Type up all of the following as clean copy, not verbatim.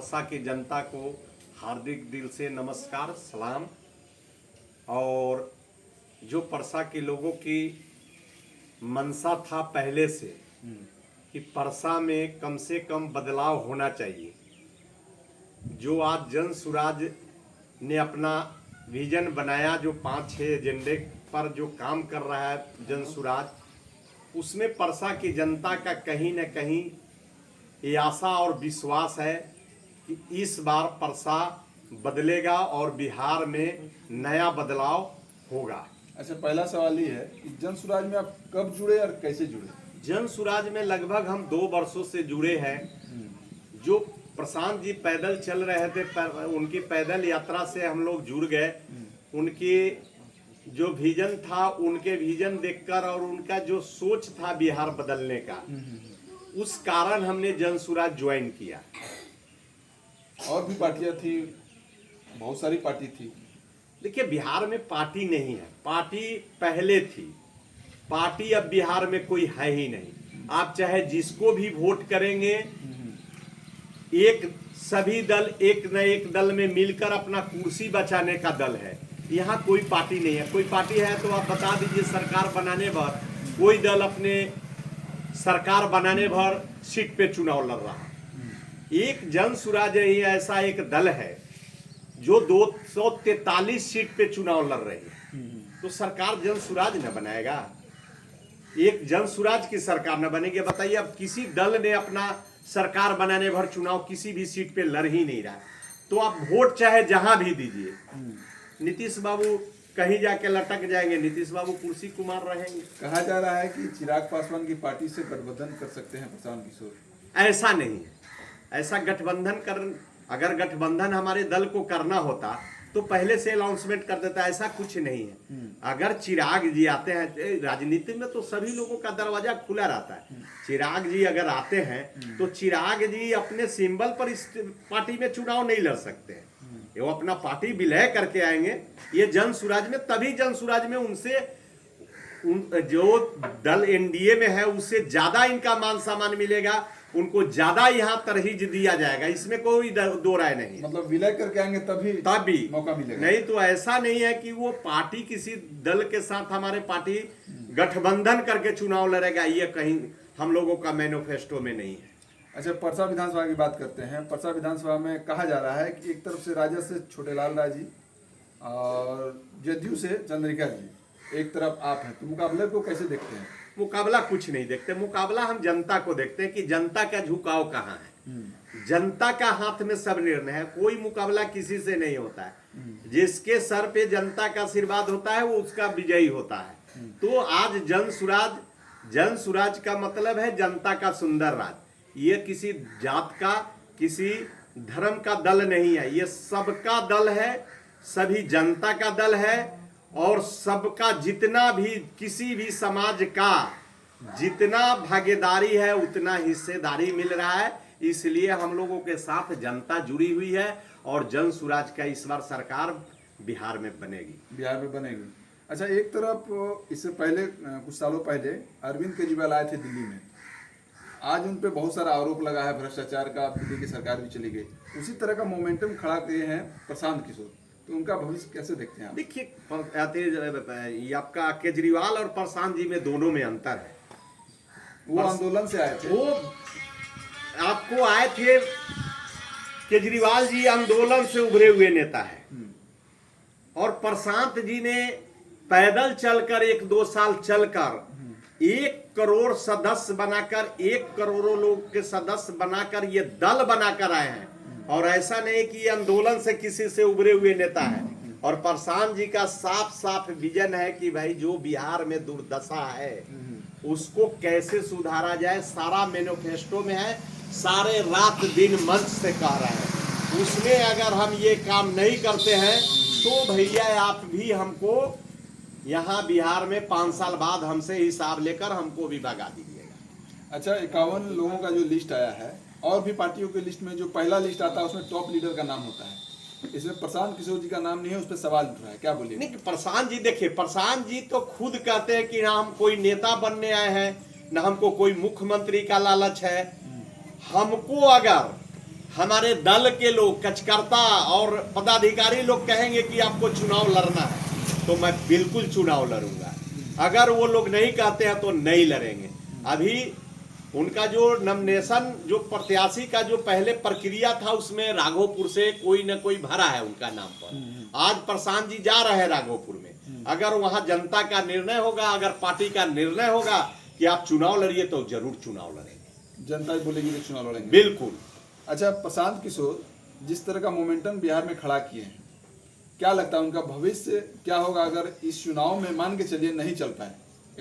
परसा की जनता को हार्दिक दिल से नमस्कार सलाम। और जो परसा के लोगों की मनसा था पहले से कि परसा में कम से कम बदलाव होना चाहिए, जो आज जन सुराज ने अपना विजन बनाया, जो 5-6 एजेंडे पर जो काम कर रहा है जन सुराज, उसमें परसा की जनता का कहीं न कहीं ये आशा और विश्वास है कि इस बार परसा बदलेगा और बिहार में नया बदलाव होगा। अच्छा, पहला सवाल ये है कि जन सुराज में आप कब जुड़े और कैसे जुड़े? जन सुराज में लगभग हम 2 वर्षों से जुड़े हैं। जो प्रशांत जी पैदल चल रहे थे, उनकी पैदल यात्रा से हम लोग जुड़ गए। उनकी जो विजन था, उनके विजन देखकर और उनका जो सोच था बिहार बदलने का, उस कारण हमने जन सुराज ज्वाइन किया। और भी पार्टियां थी, बहुत सारी पार्टी थी। देखिए, बिहार में पार्टी नहीं है, पार्टी पहले थी, पार्टी अब बिहार में कोई है ही नहीं। आप चाहे जिसको भी वोट करेंगे, एक सभी दल एक न एक दल में मिलकर अपना कुर्सी बचाने का दल है। यहाँ कोई पार्टी नहीं है। कोई पार्टी है तो आप बता दीजिए। सरकार बनाने भर कोई दल अपने सरकार बनाने भर सीट पे चुनाव लड़ रहा है। एक जन सुराज ही ऐसा एक दल है जो 243 सीट पे चुनाव लड़ रही है, तो सरकार जन सुराज न बनाएगा? एक जन सुराज की सरकार न बनेगी? बताइए, अब किसी दल ने अपना सरकार बनाने भर चुनाव किसी भी सीट पे लड़ ही नहीं रहा है, तो आप वोट चाहे जहां भी दीजिए। नीतीश बाबू कहीं जाके लटक जाएंगे, नीतीश बाबू कुर्सी कुमार रहेंगे। कहा जा रहा है कि चिराग पासवान की पार्टी से गठबंधन कर सकते हैं प्रशांत किशोर। ऐसा नहीं है। ऐसा गठबंधन अगर गठबंधन हमारे दल को करना होता तो पहले से अनाउंसमेंट कर देता। ऐसा कुछ नहीं है। अगर चिराग जी आते हैं, राजनीति में तो सभी लोगों का दरवाजा खुला रहता है। चिराग जी अगर आते हैं तो चिराग जी अपने सिंबल पर इस पार्टी में चुनाव नहीं लड़ सकते हैं। वो अपना पार्टी विलय करके आएंगे। ये जन सुराज में, तभी जन सुराज में उनसे जो दल एनडीए में है उससे ज्यादा इनका मान सम्मान मिलेगा, उनको ज्यादा यहाँ तरहीज दिया जाएगा। इसमें कोई दो राय नहीं। मतलब विलय करके आएंगे तभी मौका मिलेगा। नहीं तो ऐसा नहीं है कि वो पार्टी किसी दल के साथ हमारे पार्टी गठबंधन करके चुनाव लड़ेगा, ये कहीं हम लोगों का मैनिफेस्टो में नहीं है। अच्छा, परसा विधानसभा की बात करते हैं। परसा विधानसभा में कहा जा रहा है कि एक तरफ से राजद से छोटेलाल राय जी और जदयू से चंद्रिका जी, एक तरफ आप हैं, तो मुकाबले को कैसे देखते हैं? मुकाबला कुछ नहीं देखते। मुकाबला हम जनता को देखते हैं कि जनता का झुकाव कहाँ है। जनता का हाथ में सब निर्णय है। कोई मुकाबला किसी से नहीं होता है। जिसके सर पे जनता का आशीर्वाद होता है वो उसका विजयी होता है। तो आज जन सुराज का मतलब है जनता का सुंदर राज। ये किसी जात का, किसी धर्म का दल नहीं है, ये सबका दल है, सभी जनता का दल है। और सबका जितना भी, किसी भी समाज का जितना भागीदारी है उतना हिस्सेदारी मिल रहा है। इसलिए हम लोगों के साथ जनता जुड़ी हुई है और जन सुराज का इस बार सरकार बिहार में बनेगी। अच्छा, एक तरफ इससे पहले कुछ सालों पहले अरविंद केजरीवाल आए थे दिल्ली में। आज उन पे बहुत सारा आरोप लगा है भ्रष्टाचार का, दिल्ली की सरकार भी चली गई। उसी तरह का मोमेंटम खड़ा किए हैं प्रशांत किशोर, तो उनका भविष्य कैसे देखते हैं आप? देखिए, ये आपका केजरीवाल और प्रशांत जी में दोनों में अंतर है। वो आंदोलन से आए थे। वो आपको आए थे, केजरीवाल जी आंदोलन से उभरे हुए नेता है और प्रशांत जी ने पैदल चलकर 1-2 साल चलकर 1 करोड़ सदस्य बनाकर, 1 करोड़ लोग के सदस्य बनाकर ये दल बनाकर आए हैं। और ऐसा नहीं कि ये आंदोलन से किसी से उभरे हुए नेता है। और प्रशांत जी का साफ साफ विजन है कि भाई जो बिहार में दुर्दशा है उसको कैसे सुधारा जाए, सारा मैनिफेस्टो में है, सारे रात दिन मंच से कह रहे हैं। उसमें अगर हम ये काम नहीं करते हैं तो भैया आप भी हमको यहाँ बिहार में 5 साल बाद हमसे हिसाब लेकर हमको भी भगा दीजिएगा। अच्छा, 51 लोगों का जो लिस्ट आया है, और भी पार्टियों के लिस्ट में जो पहला लिस्ट आता है उसमें टॉप लीडर का नाम होता है। इसमें प्रशांत किशोर जी का नाम नहीं है, उस पर सवाल उठ रहा है, क्या बोलिए? नहीं, प्रशांत जी, देखिए, प्रशांत जी तो खुद कहते हैं कि ना हम कोई नेता बनने आए हैं, ना हमको कोई मुख्यमंत्री का लालच है। हमको अगर हमारे दल के लोग, कार्यकर्ता और पदाधिकारी लोग कहेंगे कि आपको चुनाव लड़ना है, तो मैं बिल्कुल चुनाव लड़ूंगा। अगर वो लोग नहीं कहते हैं तो नहीं लड़ेंगे। अभी उनका जो नॉमिनेशन, जो प्रत्याशी का जो पहले प्रक्रिया था, उसमें राघोपुर से कोई न कोई भरा है उनका नाम पर। आज प्रशांत जी जा रहे हैं राघोपुर में। अगर वहां जनता का निर्णय होगा, अगर पार्टी का निर्णय होगा कि आप चुनाव लड़िए, तो जरूर चुनाव लड़ेंगे। जनता बोलेगी कि चुनाव लड़ेंगे, बिल्कुल। अच्छा, प्रशांत किशोर जिस तरह का मोमेंटम बिहार में खड़ा किए हैं, क्या लगता है उनका भविष्य क्या होगा अगर इस चुनाव में मान के चलिए नहीं चल पाए,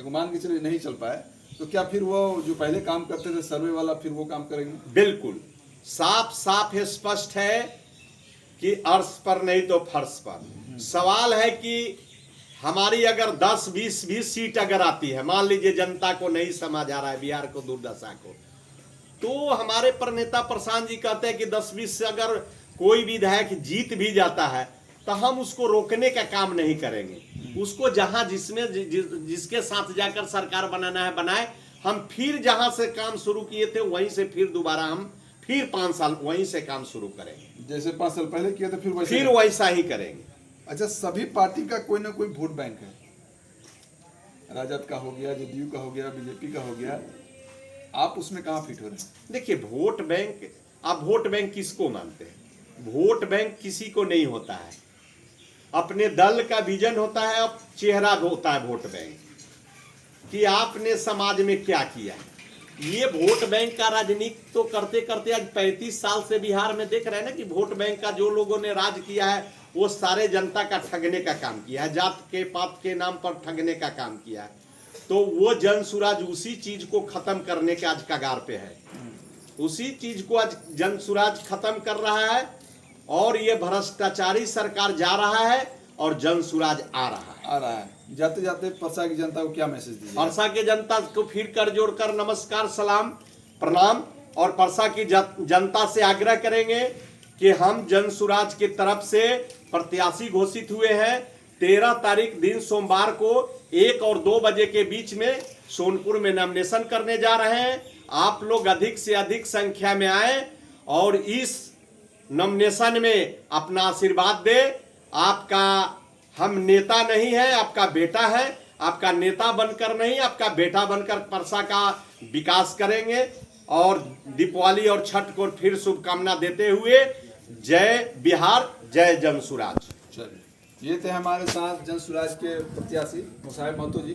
मान के चलिए नहीं चल पाए, तो क्या फिर वो जो पहले काम करते थे सर्वे वाला, फिर वो काम करेंगे? बिल्कुल साफ साफ है, स्पष्ट है कि अर्श पर नहीं तो फर्श पर। सवाल है कि हमारी अगर 10-20 भी सीट अगर आती है, मान लीजिए जनता को नहीं समझ आ रहा है बिहार को, दुर्दशा को, तो हमारे पर नेता प्रशांत जी कहते हैं कि 10-20 से अगर कोई विधायक जीत भी जाता है तो हम उसको रोकने का काम नहीं करेंगे। उसको जहां जिसके साथ जाकर सरकार बनाना है बनाए। हम फिर जहां से काम शुरू किए थे वहीं से फिर दोबारा हम फिर 5 साल वहीं से काम शुरू करेंगे। जैसे 5 साल पहले किया था फिर वैसा ही करेंगे। अच्छा, सभी पार्टी का कोई ना कोई वोट बैंक है, राजद का हो गया, जदयू का हो गया, बीजेपी का हो गया, आप उसमें कहाँ फिट हो रहे हैं? देखिए, वोट बैंक, आप वोट बैंक किसको मानते हैं? वोट बैंक किसी को नहीं होता है। अपने दल का विजन होता है, अब चेहरा होता है वोट बैंक, कि आपने समाज में क्या किया। ये वोट बैंक का राजनीति तो करते करते आज 35 साल से बिहार में देख रहे हैं ना कि वोट बैंक का जो लोगों ने राज किया है वो सारे जनता का ठगने का काम किया है, जात के पात के नाम पर ठगने का काम किया है। तो वो जन सुराज उसी चीज को खत्म करने के आज कगार पे है। उसी चीज को आज जन सुराज खत्म कर रहा है और ये भ्रष्टाचारी सरकार जा रहा है और जन सुराज आ रहा है। जाते जाते परसा की जनता को क्या मैसेज दीजिए? परसा की जनता को फिर कर जोड़कर नमस्कार, सलाम, प्रणाम, और परसा की जनता से आग्रह करेंगे कि हम जन सुराज की तरफ से प्रत्याशी घोषित हुए हैं। 13 तारीख दिन सोमवार को 1 और 2 बजे के बीच में सोनपुर में नॉमिनेशन करने जा रहे हैं। आप लोग अधिक से अधिक संख्या में आए और इस नॉमिनेशन में अपना आशीर्वाद दे। आपका हम नेता नहीं है, आपका बेटा है। आपका नेता बनकर नहीं, आपका बेटा बनकर परसा का विकास करेंगे। और दीपावली और छठ को फिर शुभकामना देते हुए जय बिहार, जय जन सुराज। चलिए, ये थे हमारे साथ जन सुराज के प्रत्याशी मुसाहिब महतो जी।